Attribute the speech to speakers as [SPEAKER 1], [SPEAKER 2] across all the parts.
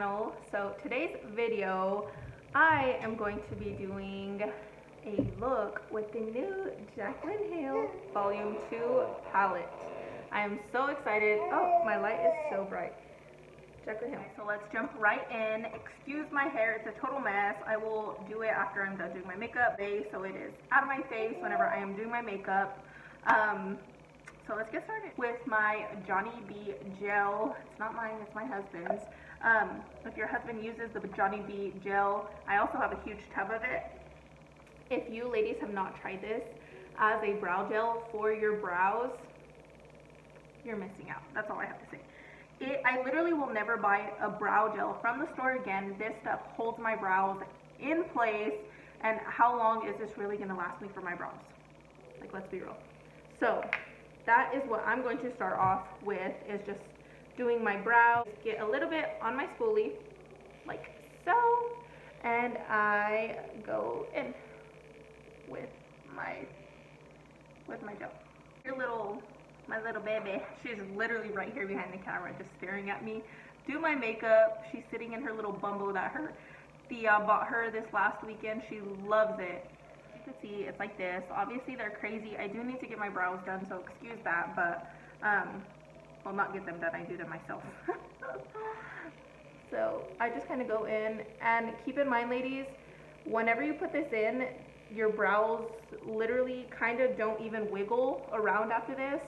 [SPEAKER 1] channel. So today's video, I am going to be doing a look with the new Jaclyn Hill Volume 2 palette. I am so excited. Oh, my light is so bright. Jaclyn Hill. So let's jump right in. Excuse my hair, it's a total mess. I will do it after I'm done doing my makeup, so it is out of my face whenever I am doing my makeup. So let's get started with my Johnny B gel. It's not mine, it's my husband's. If your husband uses the Johnny B gel, I also have a huge tub of it. If you ladies have not tried this as a brow gel for your brows, you're missing out. That's all I have to say. I literally will never buy a brow gel from the store again. This stuff holds my brows in place, and how long is this really gonna last me for my brows? Like, let's be real. So that is what I'm going to start off with, is just doing my brows. Get a little bit on my spoolie, like so, and I go in with my gel. My little baby, she's literally right here behind the camera just staring at me. Do my makeup. She's sitting in her little bumble that Thea bought her this last weekend. She loves it. You can see it's like this. Obviously they're crazy. I do need to get my brows done, so excuse that, but well, not get them done, I do them myself. So I just kind of go in, and keep in mind, ladies, whenever you put this in, your brows literally kind of don't even wiggle around after this.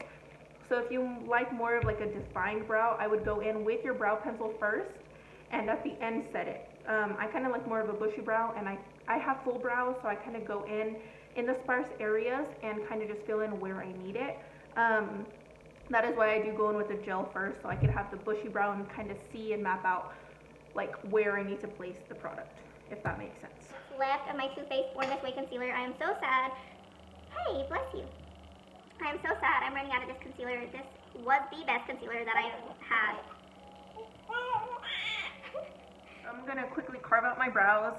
[SPEAKER 1] So if you like more of like a defined brow, I would go in with your brow pencil first, and at the end set it. I kind of like more of a bushy brow, and I have full brows, so I kind of go in the sparse areas and kind of just fill in where I need it. That is why I do go in with the gel first, so I can have the bushy brow and kind of see and map out like where I need to place the product, if that makes sense.
[SPEAKER 2] Left of my Too Faced Born This Way concealer. I am so sad. Hey, bless you. I am so sad I'm running out of this concealer. This was the best concealer that I had.
[SPEAKER 1] I'm gonna quickly carve out my brows.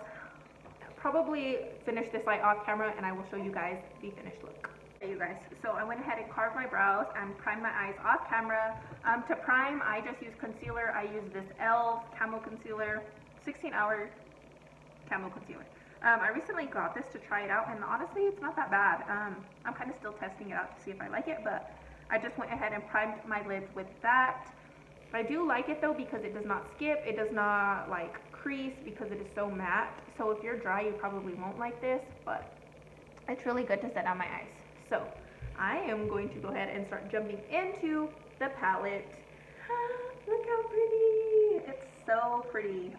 [SPEAKER 1] Probably finish this light off camera, and I will show you guys the finished look. Okay, you guys, so I went ahead and carved my brows and primed my eyes off camera. To prime, I just use concealer. I use this e.l.f. camo concealer, 16-hour camo concealer. I recently got this to try it out, and honestly, it's not that bad. I'm kind of still testing it out to see if I like it, but I just went ahead and primed my lids with that. I do like it though, because it does not skip, it does not like crease, because it is so matte. So if you're dry, you probably won't like this, but it's really good to set on my eyes. So I am going to go ahead and start jumping into the palette. Look how pretty! It's so pretty.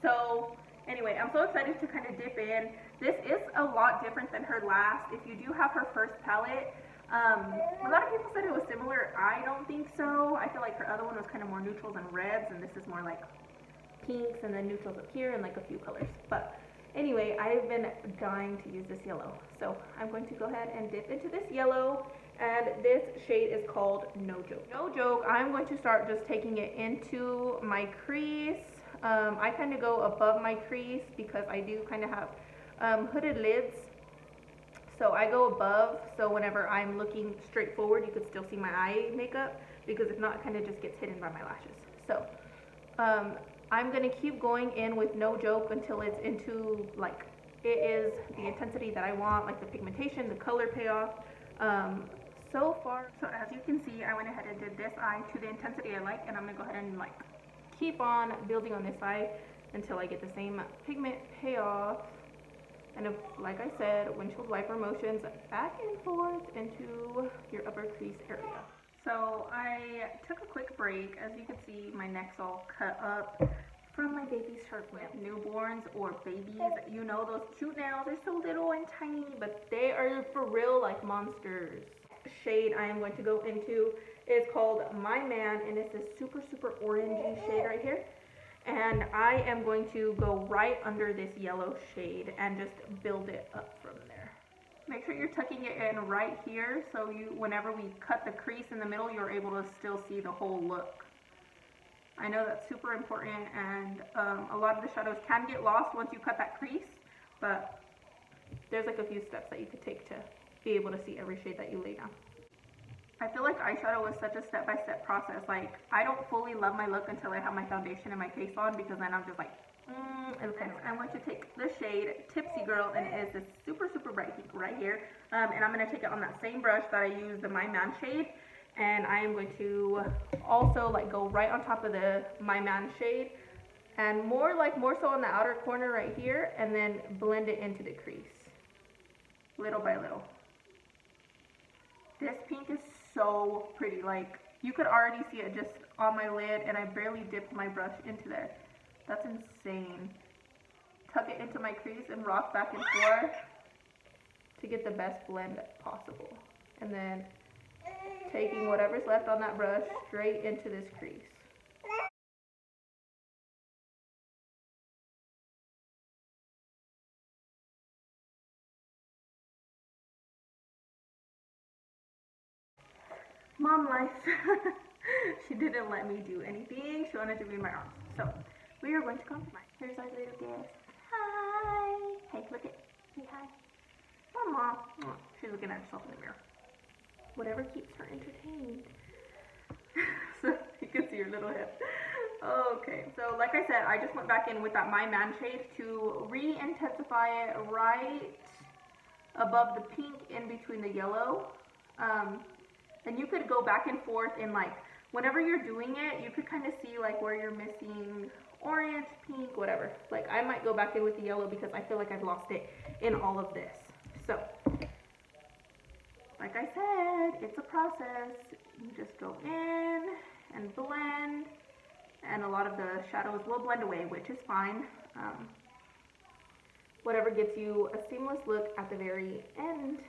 [SPEAKER 1] So anyway, I'm so excited to kind of dip in. This is a lot different than her last. If you do have her first palette, a lot of people said it was similar. I don't think so. I feel like her other one was kind of more neutrals and reds, and this is more like pinks and then neutrals up here and like a few colors. But anyway, I've been dying to use this yellow, so I'm going to go ahead and dip into this yellow, and this shade is called No Joke. No joke, I'm going to start just taking it into my crease. I kind of go above my crease because I do kind of have hooded lids. So I go above, so whenever I'm looking straight forward, you could still see my eye makeup, because if not, it kind of just gets hidden by my lashes. So I'm going to keep going in with No Joke until it's into, like, it is the intensity that I want, like the pigmentation, the color payoff. So far, so as you can see, I went ahead and did this eye to the intensity I like, and I'm going to go ahead and like keep on building on this eye until I get the same pigment payoff. And if, like I said, windshield wiper motions back and forth into your upper crease area. So I took a quick break. As you can see, my neck's all cut up from my baby's sharp nails. Newborns or babies, you know, those cute nails are so little and tiny, but they are for real like monsters. Shade I am going to go into is called My Man, and it's this super orangey shade right here. And I am going to go right under this yellow shade and just build it up from there. Make sure you're tucking it in right here, so whenever we cut the crease in the middle, you're able to still see the whole look. I know that's super important, and a lot of the shadows can get lost once you cut that crease, but there's like a few steps that you could take to be able to see every shade that you lay down. I feel like eyeshadow was such a step-by-step process. Like, I don't fully love my look until I have my foundation and my face on, because then I'm just like, Next, I want to take the shade Tipsy Girl, and it is this super, super bright pink right here. And I'm going to take it on that same brush that I used the My Man shade. And I am going to also like go right on top of the My Man shade. And more so on the outer corner right here. And then blend it into the crease. Little by little. This pink is so pretty. Like, you could already see it just on my lid. And I barely dipped my brush into there. That's insane. Tuck it into my crease and rock back and forth to get the best blend possible. And then taking whatever's left on that brush straight into this crease. Mom life. She didn't let me do anything. She wanted to be in my arms. So we are going to compromise. Here's our little guest. Hi. Hey, look at me. Hi. Mama. She's looking at herself in the mirror. Whatever keeps her entertained. So you can see her little head. Okay, so like I said, I just went back in with that My Man shade to re-intensify it right above the pink in between the yellow. And you could go back and forth in like, whenever you're doing it, you could kind of see like where you're missing orange, pink, whatever. Like I might go back in with the yellow because I feel like I've lost it in all of this. So, like I said, it's a process. You just go in and blend, and a lot of the shadows will blend away, which is fine. Whatever gets you a seamless look at the very end.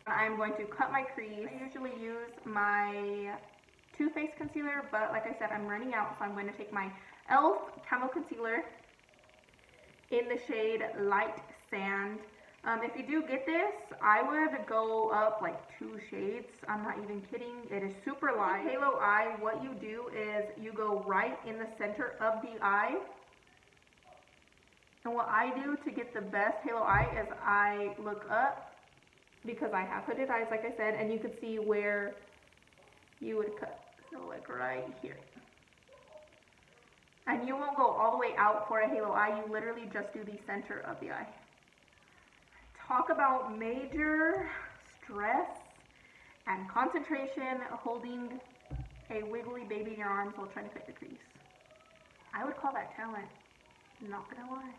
[SPEAKER 1] I'm going to cut my crease. I usually use my Too Faced concealer, but like I said, I'm running out, so I'm going to take my e.l.f. Camo Concealer in the shade Light Sand. If you do get this, I would go up like 2 shades. I'm not even kidding. It is super light. Halo eye, what you do is you go right in the center of the eye. And what I do to get the best halo eye is I look up, because I have hooded eyes, like I said, and you could see where you would cut. So like right here. And you won't go all the way out for a halo eye. You literally just do the center of the eye. Talk about major stress and concentration holding a wiggly baby in your arms while trying to cut the crease. I would call that talent. Not gonna lie.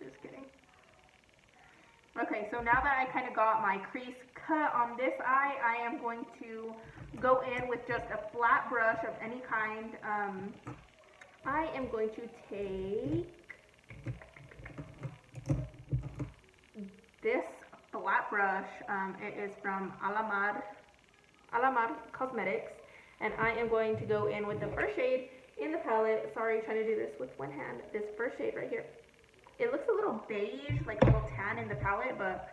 [SPEAKER 1] Just kidding. Okay, so now that I kind of got my crease cut on this eye, I am going to go in with just a flat brush of any kind. I am going to take this flat brush. It is from Alamar Cosmetics, and I am going to go in with the first shade in the palette. Sorry, trying to do this with one hand. This first shade right here. It looks a little beige, like a little tan in the palette, but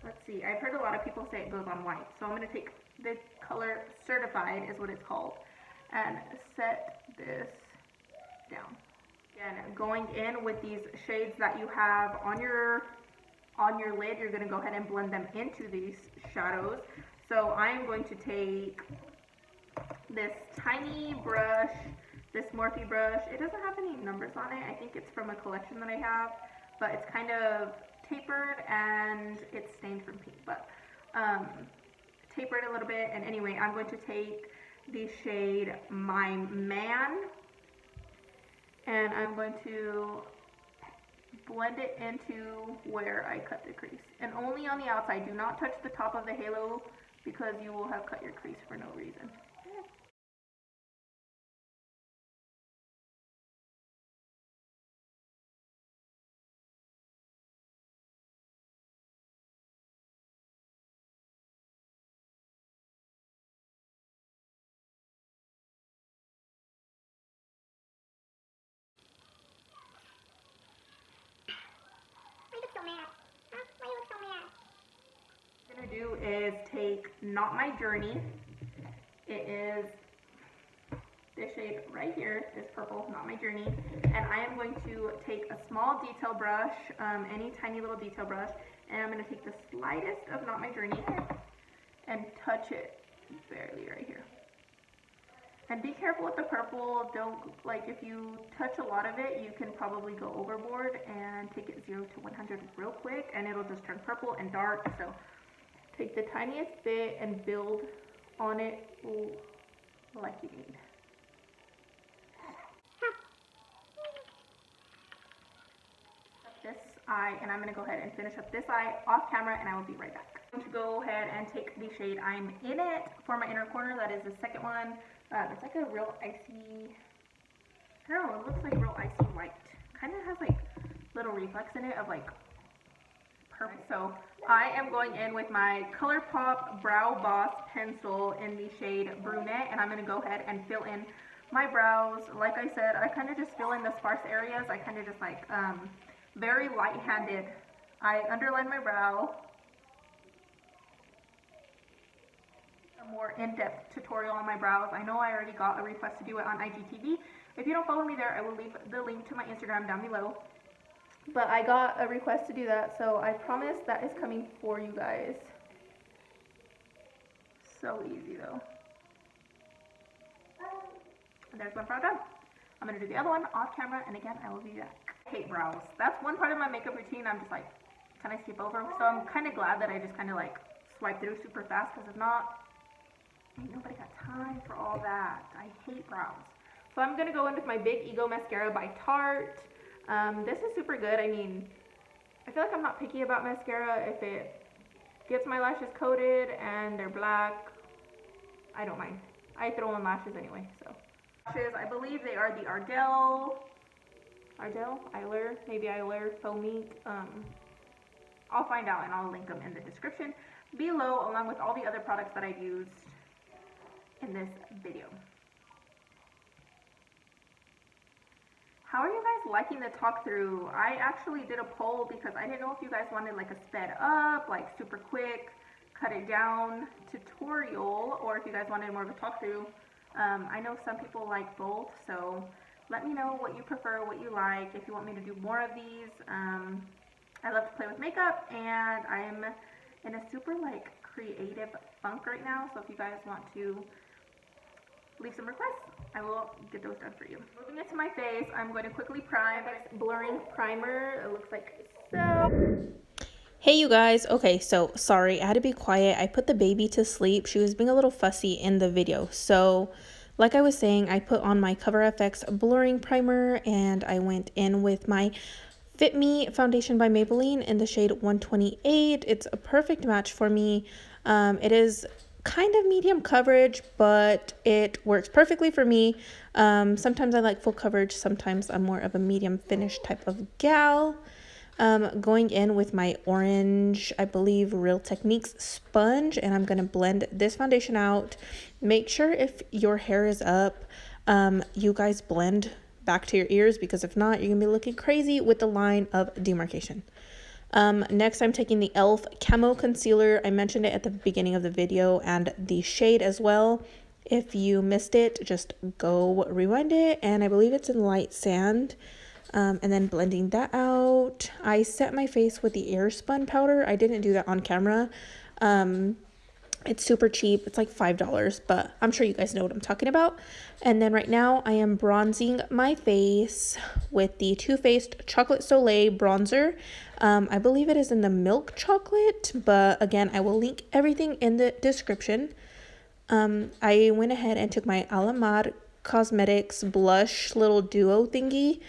[SPEAKER 1] let's see. I've heard a lot of people say it goes on white, so I'm going to take the color Certified is what it's called, and set this down. Again, going in with these shades that you have on your lid, you're going to go ahead and blend them into these shadows. So I am going to take this tiny brush, this Morphe brush. It doesn't have any numbers on it. I think it's from a collection that I have, but it's kind of tapered and it's stained from pink, but tapered a little bit. And anyway, I'm going to take the shade My Man, and I'm going to blend it into where I cut the crease, and only on the outside. Do not touch the top of the halo because you will have cut your crease for no reason. What I'm gonna do is take Not My Journey. It is this shade right here, this purple, Not My Journey. And I am going to take a small detail brush, any tiny little detail brush, and I'm going to take the slightest of Not My Journey, and touch it barely right here. And be careful with the purple. Don't, like, if you touch a lot of it, you can probably go overboard and take it 0 to 100 real quick, and it'll just turn purple and dark. So take the tiniest bit and build on it like you need. This eye, and I'm going to go ahead and finish up this eye off camera, and I will be right back. I'm going to go ahead and take the shade I'm in it for my inner corner. That is the second one. It's like a real icy, I don't know, it looks like real icy white. Kind of has like little reflex in it of like purple. So I am going in with my Colourpop Brow Boss pencil in the shade Brunette, and I'm going to go ahead and fill in my brows. Like I said, I kind of just fill in the sparse areas. I kind of just like, very light-handed. I underline my brow. A more in-depth tutorial on my brows. I know I already got a request to do it on IGTV. If you don't follow me there, I will leave the link to my Instagram down below. But I got a request to do that, so I promise that is coming for you guys. So easy though. And there's one brow done. I'm going to do the other one off camera, and again, I will be back. I hate brows. That's one part of my makeup routine I'm just like, can I skip over? So I'm kind of glad that I just kind of like swipe through super fast, because if not, ain't nobody got time for all that. I hate brows. So I'm going to go in with my Big Ego Mascara by Tarte. This is super good. I mean, I feel like I'm not picky about mascara. If it gets my lashes coated and they're black, I don't mind. I throw on lashes anyway, so. Lashes, I believe they are the Ardell, maybe Eyelure, Foamique. I'll find out and I'll link them in the description below, along with all the other products that I've used in this video. How are you guys liking the talk through? I actually did a poll because I didn't know if you guys wanted like a sped up, like super quick, cut it down tutorial, or if you guys wanted more of a talk through. I know some people like both, so let me know what you prefer, what you like, if you want me to do more of these. I love to play with makeup, and I'm in a super like creative funk right now, so if you guys want to leave some requests, I will get those done for you. Moving into my face, I'm going to quickly prime this blurring primer. It looks like so.
[SPEAKER 3] Hey you guys, okay, so sorry, I had to be quiet. I put the baby to sleep. She was being a little fussy in the video. So like I was saying, I put on my Cover FX blurring primer, and I went in with my Fit Me foundation by Maybelline in the shade 128. It's a perfect match for me. It is kind of medium coverage, but it works perfectly for me. Sometimes I like full coverage, sometimes I'm more of a medium finish type of gal. Going in with my orange, I believe, Real Techniques sponge, and I'm going to blend this foundation out. Make sure if your hair is up, you guys blend back to your ears, because if not, you're going to be looking crazy with the line of demarcation. Next, I'm taking the e.l.f. Camo Concealer. I mentioned it at the beginning of the video, and the shade as well. If you missed it, just go rewind it, and I believe it's in Light Sand. And then blending that out. I set my face with the Airspun powder. I didn't do that on camera. It's super cheap. It's like $5, but I'm sure you guys know what I'm talking about. And then right now I am bronzing my face with the Too Faced Chocolate Soleil bronzer. I believe it is in the milk chocolate, but again, I will link everything in the description. I went ahead and took my Alamar Cosmetics blush little duo thingy.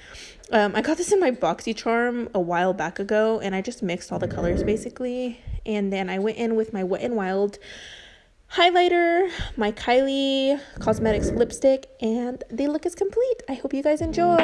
[SPEAKER 3] I got this in my BoxyCharm a while back ago, and I just mixed all the colors basically. And then I went in with my Wet n Wild highlighter, my Kylie Cosmetics lipstick, and the look is complete. I hope you guys enjoy.